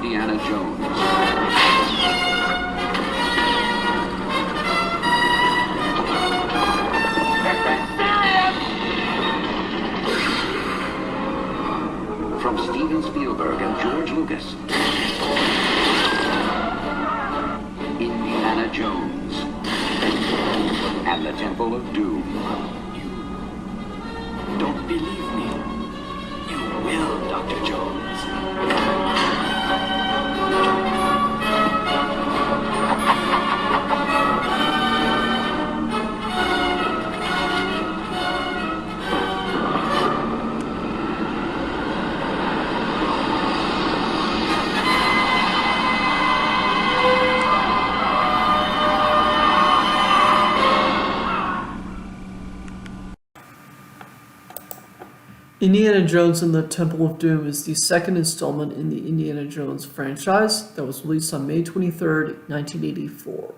Indiana Jones. From Steven Spielberg and George Lucas. Indiana Jones and the Temple of Doom. You don't believe me. You will, Dr. Jones. Indiana Jones and the Temple of Doom is the second installment in the Indiana Jones franchise that was released on May 23rd, 1984.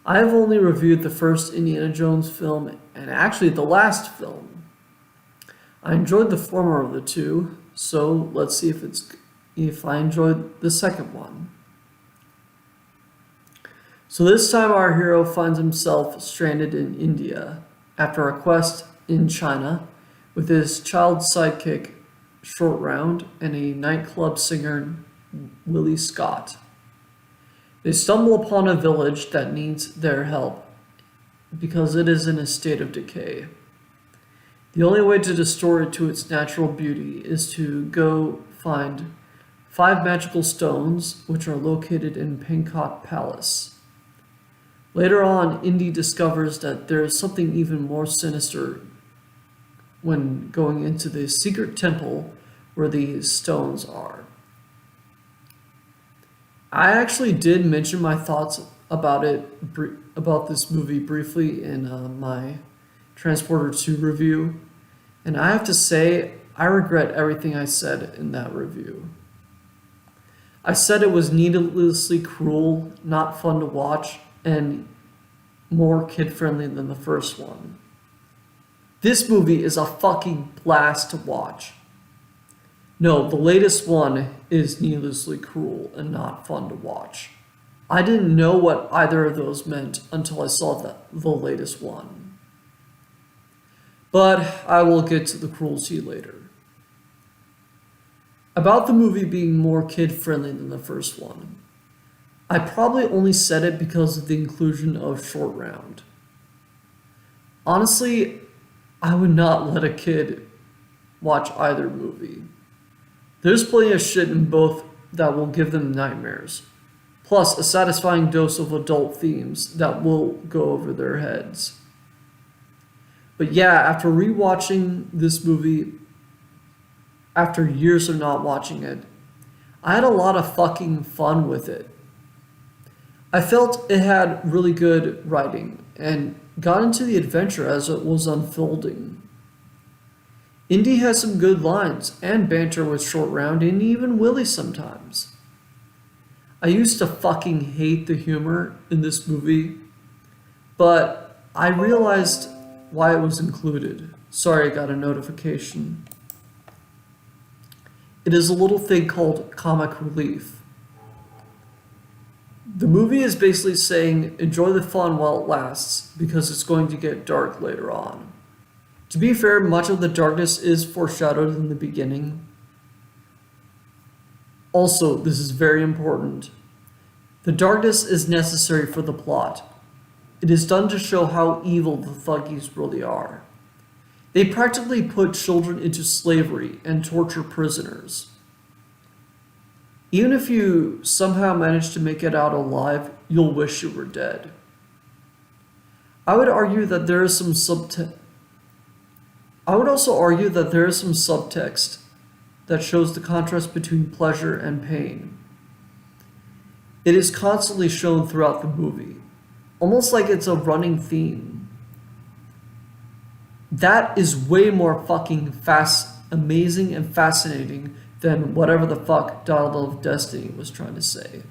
I have only reviewed the first Indiana Jones film and actually the last film. I enjoyed the former of the two, so let's see if I enjoyed the second one. So this time our hero finds himself stranded in India after a quest in China with his child sidekick, Short Round, and a nightclub singer, Willie Scott. They stumble upon a village that needs their help because it is in a state of decay. The only way to restore it to its natural beauty is to go find 5 magical stones, which are located in Pankot Palace. Later on, Indy discovers that there is something even more sinister when going into the secret temple where these stones are. I actually did mention my thoughts about this movie briefly in my Transporter 2 review, and I have to say I regret everything I said in that review. I said it was needlessly cruel, not fun to watch, and more kid-friendly than the first one. This movie is a fucking blast to watch. No, the latest one is needlessly cruel and not fun to watch. I didn't know what either of those meant until I saw the latest one. But I will get to the cruelty later. About the movie being more kid-friendly than the first one, I probably only said it because of the inclusion of Short Round. Honestly, I would not let a kid watch either movie. There's plenty of shit in both that will give them nightmares, plus a satisfying dose of adult themes that will go over their heads. But yeah, after rewatching this movie, after years of not watching it, I had a lot of fucking fun with it. I felt it had really good writing and got into the adventure as it was unfolding. Indy has some good lines and banter with Short Round and even Willie sometimes. I used to fucking hate the humor in this movie, but I realized why it was included. Sorry, I got a notification. It is a little thing called comic relief. The movie is basically saying, enjoy the fun while it lasts, because it's going to get dark later on. To be fair, much of the darkness is foreshadowed in the beginning. Also, this is very important. The darkness is necessary for the plot. It is done to show how evil the Thuggies really are. They practically put children into slavery and torture prisoners. Even if you somehow manage to make it out alive, you'll wish you were dead. I would also argue that there is some subtext that shows the contrast between pleasure and pain. It is constantly shown throughout the movie, almost like it's a running theme. That is way more fucking amazing and fascinating than whatever the fuck Dial of Destiny was trying to say.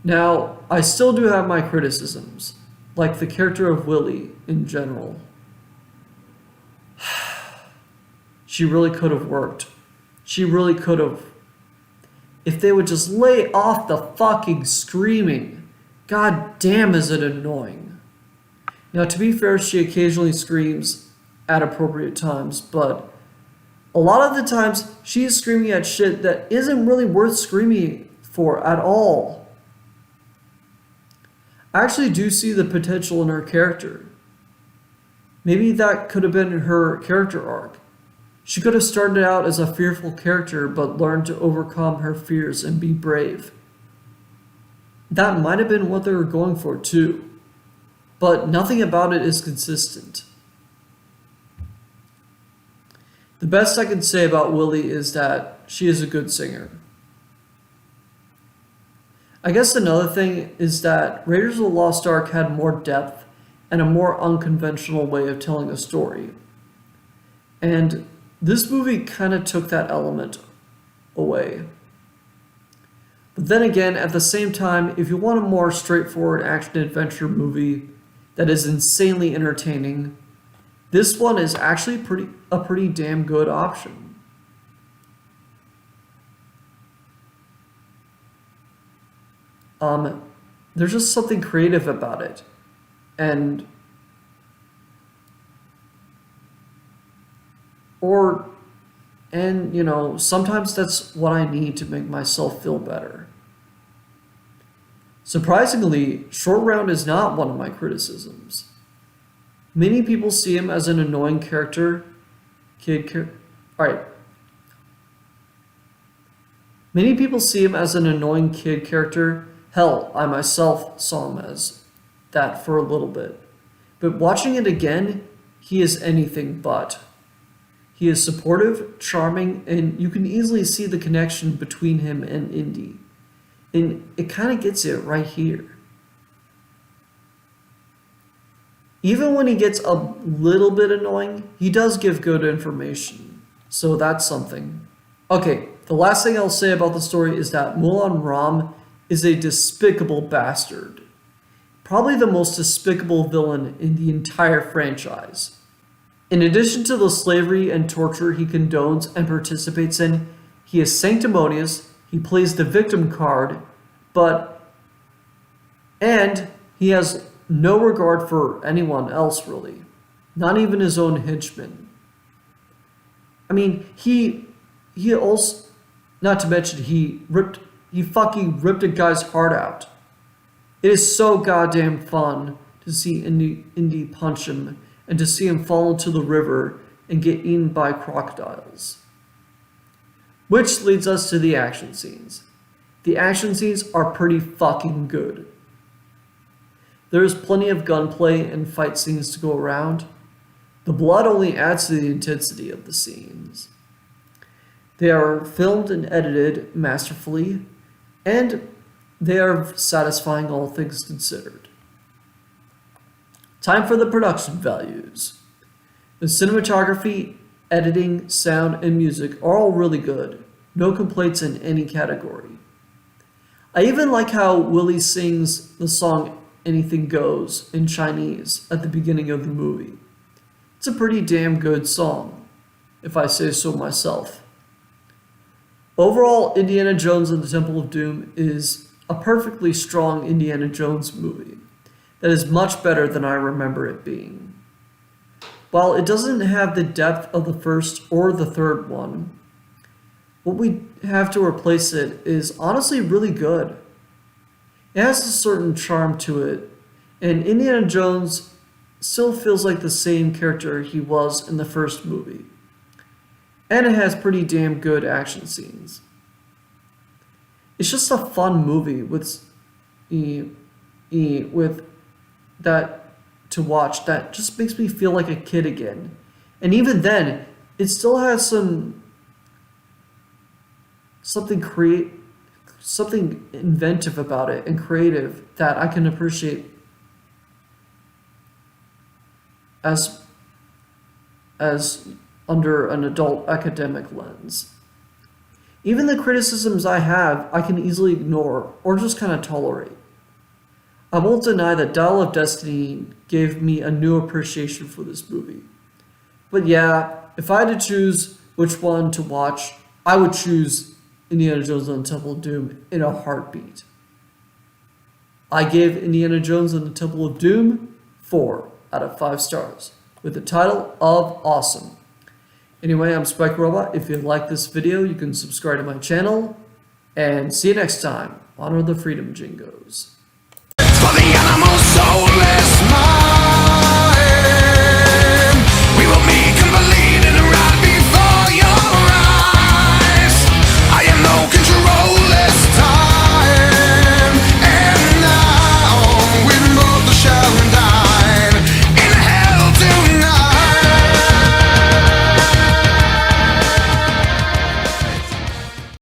Now, I still do have my criticisms, like the character of Willie in general. She really could have worked. she really could have. If they would just lay off the fucking screaming. God damn, is it annoying. Now, to be fair, she occasionally screams at appropriate times, but a lot of the times she is screaming at shit that isn't really worth screaming for at all. I actually do see the potential in her character. Maybe that could have been her character arc. She could have started out as a fearful character but learned to overcome her fears and be brave. That might have been what they were going for too, but nothing about it is consistent. The best I can say about Willie is that she is a good singer. I guess another thing is that Raiders of the Lost Ark had more depth and a more unconventional way of telling a story. And this movie kind of took that element away. But then again, at the same time, if you want a more straightforward action-adventure movie that is insanely entertaining, this one is actually a pretty damn good option. There's just something creative about it. And you know, sometimes that's what I need to make myself feel better. Surprisingly, Short Round is not one of my criticisms. Many people see him as an annoying Alright. Many people see him as an annoying kid character. Hell, I myself saw him as that for a little bit. But watching it again, he is anything but. He is supportive, charming, and you can easily see the connection between him and Indy. And it kind of gets it right here. Even when he gets a little bit annoying, he does give good information. So that's something. Okay, the last thing I'll say about the story is that Mulan Ram is a despicable bastard. Probably the most despicable villain in the entire franchise. In addition to the slavery and torture he condones and participates in, he is sanctimonious, he plays the victim card, and he has no regard for anyone else really, not even his own henchmen. I mean, he also, not to mention he fucking ripped a guy's heart out. It is so goddamn fun to see Indy punch him and to see him fall into the river and get eaten by crocodiles. Which leads us to the action scenes. The action scenes are pretty fucking good. There is plenty of gunplay and fight scenes to go around. The blood only adds to the intensity of the scenes. They are filmed and edited masterfully, and they are satisfying all things considered. Time for the production values. The cinematography, editing, sound, and music are all really good. No complaints in any category. I even like how Willie sings the song Anything Goes in Chinese at the beginning of the movie. It's a pretty damn good song, if I say so myself. Overall, Indiana Jones and the Temple of Doom is a perfectly strong Indiana Jones movie that is much better than I remember it being. While it doesn't have the depth of the first or the third one, what we have to replace it is honestly really good. It has a certain charm to it, and Indiana Jones still feels like the same character he was in the first movie. And it has pretty damn good action scenes. It's just a fun movie with that to watch that just makes me feel like a kid again. And even then, it still has something inventive about it and creative that I can appreciate as under an adult academic lens. Even the criticisms I have, I can easily ignore or just kind of tolerate. I won't deny that Dial of Destiny gave me a new appreciation for this movie. But yeah, if I had to choose which one to watch, I would choose Indiana Jones and the Temple of Doom in a heartbeat. I gave Indiana Jones and the Temple of Doom 4 out of 5 stars with the title of awesome. Anyway, I'm Spike Robot. If you like this video, you can subscribe to my channel. And see you next time. Honor the Freedom Jingos. For the animal soul.